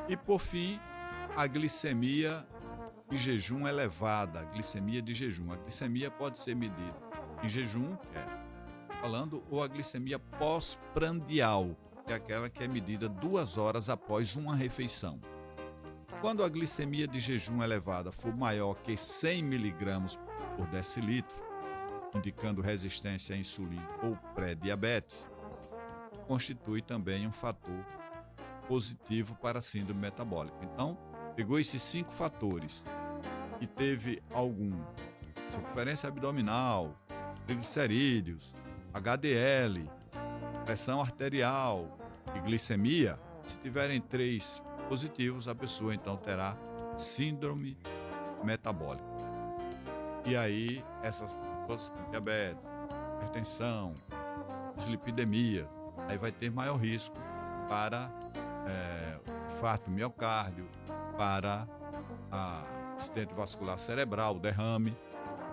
E, por fim, a glicemia de jejum elevada, a glicemia de jejum. A glicemia pode ser medida em jejum, ou a glicemia pós-prandial, que é aquela que é medida 2 horas após uma refeição. Quando a glicemia de jejum elevada for maior que 100 mg por decilitro, indicando resistência à insulina ou pré-diabetes, constitui também um fator positivo para a síndrome metabólica. Então, pegou esses 5 fatores e teve algum circunferência abdominal, triglicerídeos, HDL, pressão arterial e glicemia, se tiverem 3 positivos, a pessoa então terá síndrome metabólica. E aí, essas pessoas com diabetes, hipertensão, dislipidemia, aí vai ter maior risco para infarto miocárdio, para acidente vascular cerebral, derrame,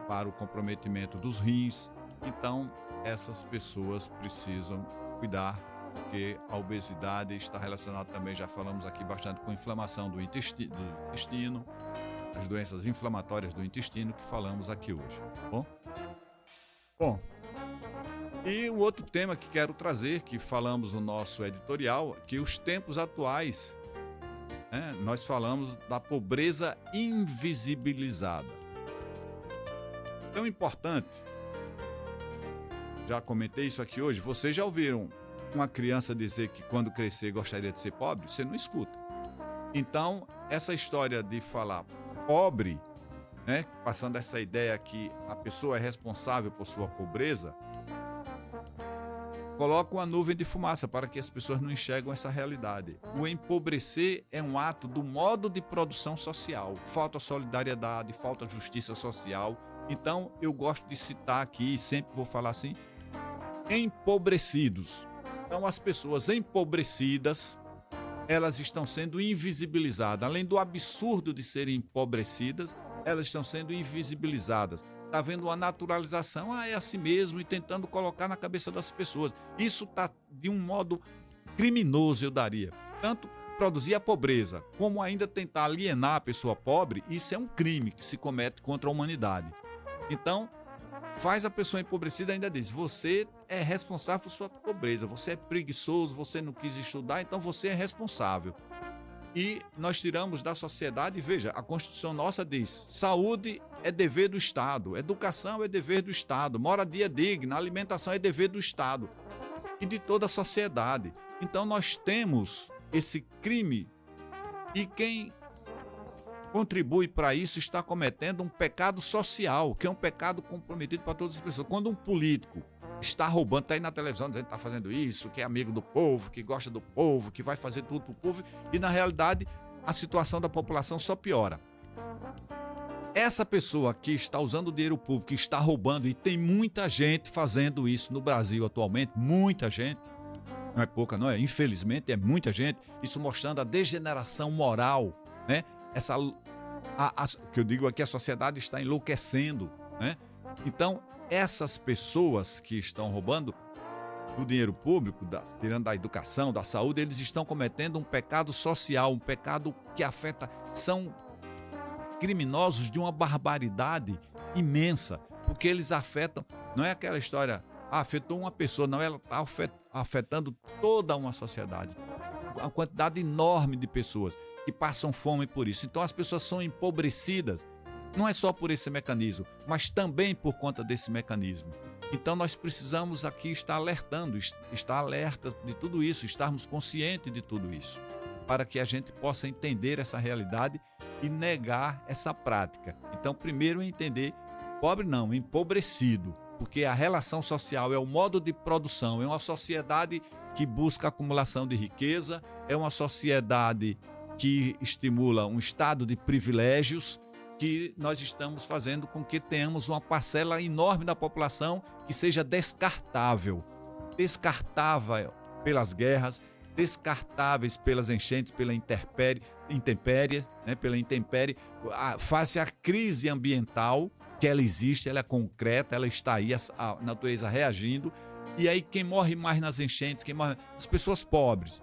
para o comprometimento dos rins. Então, essas pessoas precisam cuidar, porque a obesidade está relacionada também, já falamos aqui bastante, com inflamação do intestino, as doenças inflamatórias do intestino que falamos aqui hoje, tá bom? Bom, e um outro tema que quero trazer, que falamos no nosso editorial, que os tempos atuais, nós falamos da pobreza invisibilizada. Tão importante, já comentei isso aqui hoje, vocês já ouviram uma criança dizer que quando crescer gostaria de ser pobre? Você não escuta. Então, essa história de falar pobre, passando essa ideia que a pessoa é responsável por sua pobreza, coloca uma nuvem de fumaça para que as pessoas não enxergam essa realidade. O empobrecer é um ato do modo de produção social. Falta solidariedade, falta justiça social. Então, eu gosto de citar aqui, e sempre vou falar assim, empobrecidos. Então, as pessoas empobrecidas, elas estão sendo invisibilizadas. Além do absurdo de serem empobrecidas, elas estão sendo invisibilizadas. Está havendo uma naturalização, é assim mesmo, e tentando colocar na cabeça das pessoas. Isso está de um modo criminoso, eu daria. Tanto produzir a pobreza, como ainda tentar alienar a pessoa pobre, isso é um crime que se comete contra a humanidade. Então, faz a pessoa empobrecida, ainda diz, você é responsável por sua pobreza, você é preguiçoso, você não quis estudar, então você é responsável. E nós tiramos da sociedade, veja, a Constituição nossa diz, saúde é dever do Estado, educação é dever do Estado, moradia digna, alimentação é dever do Estado e de toda a sociedade. Então nós temos esse crime e quem contribui para isso está cometendo um pecado social, que é um pecado comprometido para todas as pessoas. Quando um político está roubando, está aí na televisão dizendo que está fazendo isso, que é amigo do povo, que gosta do povo, que vai fazer tudo para o povo, e na realidade a situação da população só piora. Essa pessoa que está usando o dinheiro público, que está roubando, e tem muita gente fazendo isso no Brasil atualmente, muita gente, não é pouca, não é? Infelizmente é muita gente, isso mostrando a degeneração moral, né? Que eu digo aqui, a sociedade está enlouquecendo, né? Então, essas pessoas que estão roubando do dinheiro público, tirando da educação, da saúde, eles estão cometendo um pecado social, um pecado que afeta, são criminosos de uma barbaridade imensa, porque eles afetam, não é aquela história, afetou uma pessoa, não, ela está afetando toda uma sociedade, uma quantidade enorme de pessoas que passam fome por isso. Então as pessoas são empobrecidas, não é só por esse mecanismo, mas também por conta desse mecanismo. Então nós precisamos aqui estar alertando, estar alerta de tudo isso, estarmos conscientes de tudo isso, para que a gente possa entender essa realidade e negar essa prática. Então, primeiro é entender, pobre não, empobrecido, porque a relação social é o modo de produção, é uma sociedade que busca acumulação de riqueza, é uma sociedade que estimula um estado de privilégios, que nós estamos fazendo com que tenhamos uma parcela enorme da população que seja descartável pelas guerras, descartáveis pelas enchentes, pela intempérie, né, pela intempérie, face à crise ambiental, que ela existe, ela é concreta, ela está aí, a natureza reagindo. E aí quem morre mais nas enchentes, as pessoas pobres,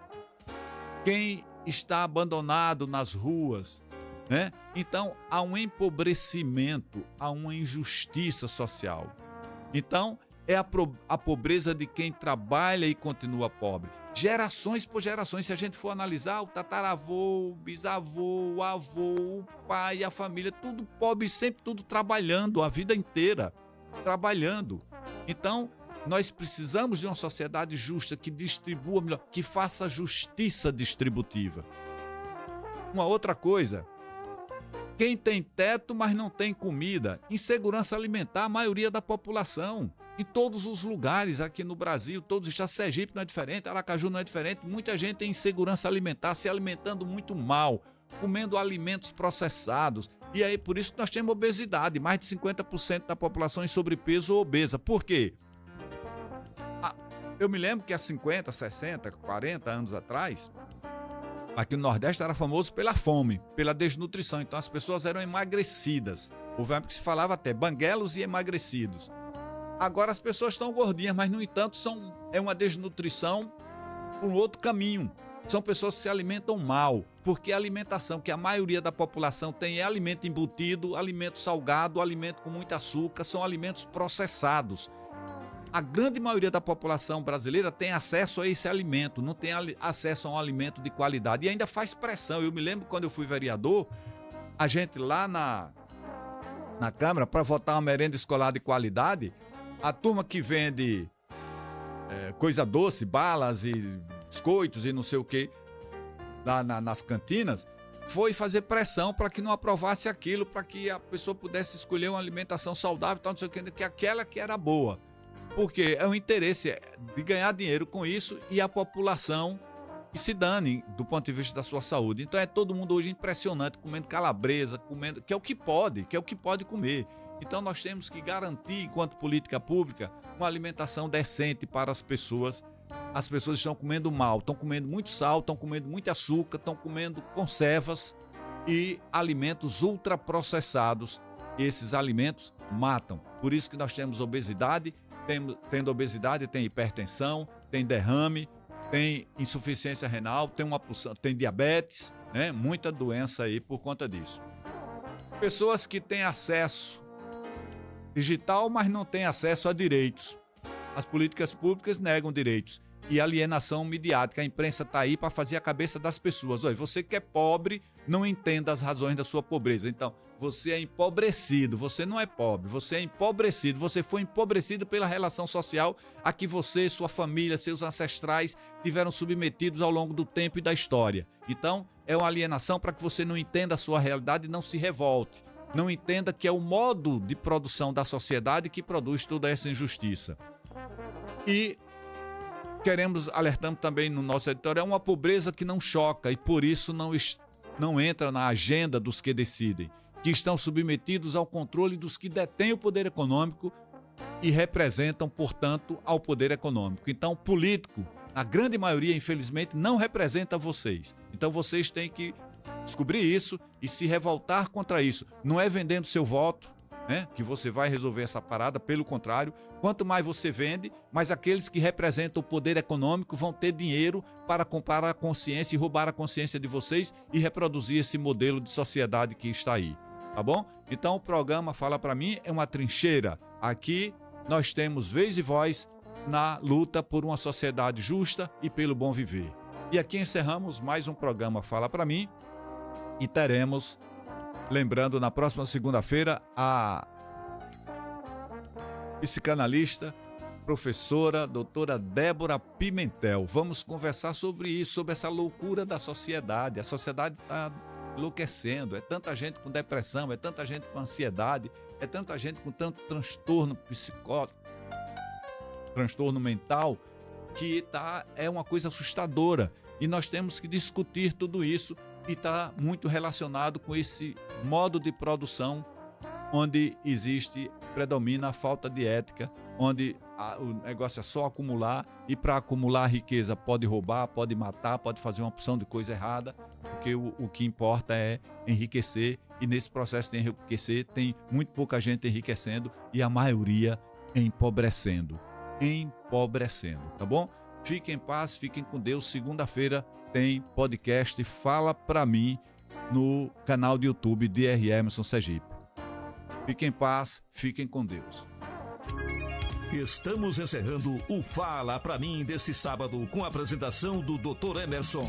quem está abandonado nas ruas, né? Então há um empobrecimento, há uma injustiça social. Então é a pobreza de quem trabalha e continua pobre. Gerações por gerações, se a gente for analisar, o tataravô, o bisavô, o avô, o pai, a família, tudo pobre, sempre tudo trabalhando, a vida inteira trabalhando. Então nós precisamos de uma sociedade justa, que distribua melhor, que faça justiça distributiva. Uma outra coisa, quem tem teto, mas não tem comida, insegurança alimentar, a maioria da população, em todos os lugares aqui no Brasil, todos os estados, Sergipe não é diferente, Aracaju não é diferente, muita gente tem insegurança alimentar, se alimentando muito mal, comendo alimentos processados, e aí por isso que nós temos obesidade, mais de 50% da população em sobrepeso ou obesa. Por quê? Eu me lembro que há 50, 60, 40 anos atrás, aqui no Nordeste era famoso pela fome, pela desnutrição. Então as pessoas eram emagrecidas. Houve uma época que se falava até banguelos e emagrecidos. Agora as pessoas estão gordinhas, mas no entanto é uma desnutrição por outro caminho. São pessoas que se alimentam mal, porque a alimentação que a maioria da população tem é alimento embutido, alimento salgado, alimento com muito açúcar, são alimentos processados. A grande maioria da população brasileira tem acesso a esse alimento, não tem acesso a um alimento de qualidade e ainda faz pressão. Eu me lembro quando eu fui vereador, a gente lá na Câmara, para votar uma merenda escolar de qualidade, a turma que vende coisa doce, balas e biscoitos e não sei o que, nas cantinas, foi fazer pressão para que não aprovasse aquilo, para que a pessoa pudesse escolher uma alimentação saudável, não sei o que aquela que era boa. Porque é o interesse de ganhar dinheiro com isso e a população que se dane do ponto de vista da sua saúde. Então é todo mundo hoje impressionante, comendo calabresa, comendo, que é o que pode comer. Então nós temos que garantir, enquanto política pública, uma alimentação decente para as pessoas. As pessoas estão comendo mal, estão comendo muito sal, estão comendo muito açúcar, estão comendo conservas e alimentos ultraprocessados. Esses alimentos matam. Por isso que nós temos obesidade. Tendo obesidade, tem hipertensão, tem derrame, tem insuficiência renal, tem diabetes, né? Muita doença aí por conta disso. Pessoas que têm acesso digital, mas não têm acesso a direitos. As políticas públicas negam direitos. E alienação midiática. A imprensa está aí para fazer a cabeça das pessoas. Olha, você que é pobre, não entenda as razões da sua pobreza. Então, você é empobrecido, você não é pobre, você é empobrecido. Você foi empobrecido pela relação social a que você, sua família, seus ancestrais tiveram submetidos ao longo do tempo e da história. Então, é uma alienação para que você não entenda a sua realidade e não se revolte. Não entenda que é o modo de produção da sociedade que produz toda essa injustiça. E alertamos também no nosso editorial, uma pobreza que não choca e por isso não entra na agenda dos que decidem, que estão submetidos ao controle dos que detêm o poder econômico e representam, portanto, ao poder econômico. Então, político, a grande maioria, infelizmente, não representa vocês. Então, vocês têm que descobrir isso e se revoltar contra isso. Não é vendendo seu voto, né, que você vai resolver essa parada, pelo contrário, quanto mais você vende, mais aqueles que representam o poder econômico vão ter dinheiro para comprar a consciência e roubar a consciência de vocês e reproduzir esse modelo de sociedade que está aí, tá bom? Então o programa Fala Pra Mim é uma trincheira. Aqui nós temos vez e voz na luta por uma sociedade justa e pelo bom viver. E aqui encerramos mais um programa Fala Pra Mim e teremos, lembrando, na próxima segunda-feira, a psicanalista, professora, doutora Débora Pimentel. Vamos conversar sobre isso, sobre essa loucura da sociedade. A sociedade está enlouquecendo, é tanta gente com depressão, é tanta gente com ansiedade, é tanta gente com tanto transtorno psicótico, transtorno mental, que é uma coisa assustadora. E nós temos que discutir tudo isso e está muito relacionado com esse modo de produção onde predomina a falta de ética, onde o negócio é só acumular e para acumular riqueza pode roubar, pode matar, pode fazer uma opção de coisa errada, porque o que importa é enriquecer e nesse processo de enriquecer tem muito pouca gente enriquecendo e a maioria empobrecendo, tá bom? Fiquem em paz, fiquem com Deus. Segunda-feira tem podcast Fala Pra Mim no canal do YouTube de R. Emerson Sergipe. Fiquem em paz, fiquem com Deus. Estamos encerrando o Fala Pra Mim deste sábado com a apresentação do Dr. Emerson.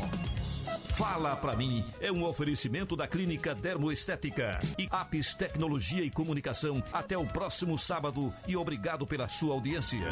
Fala Pra Mim é um oferecimento da Clínica Dermoestética e Apis Tecnologia e Comunicação. Até o próximo sábado e obrigado pela sua audiência.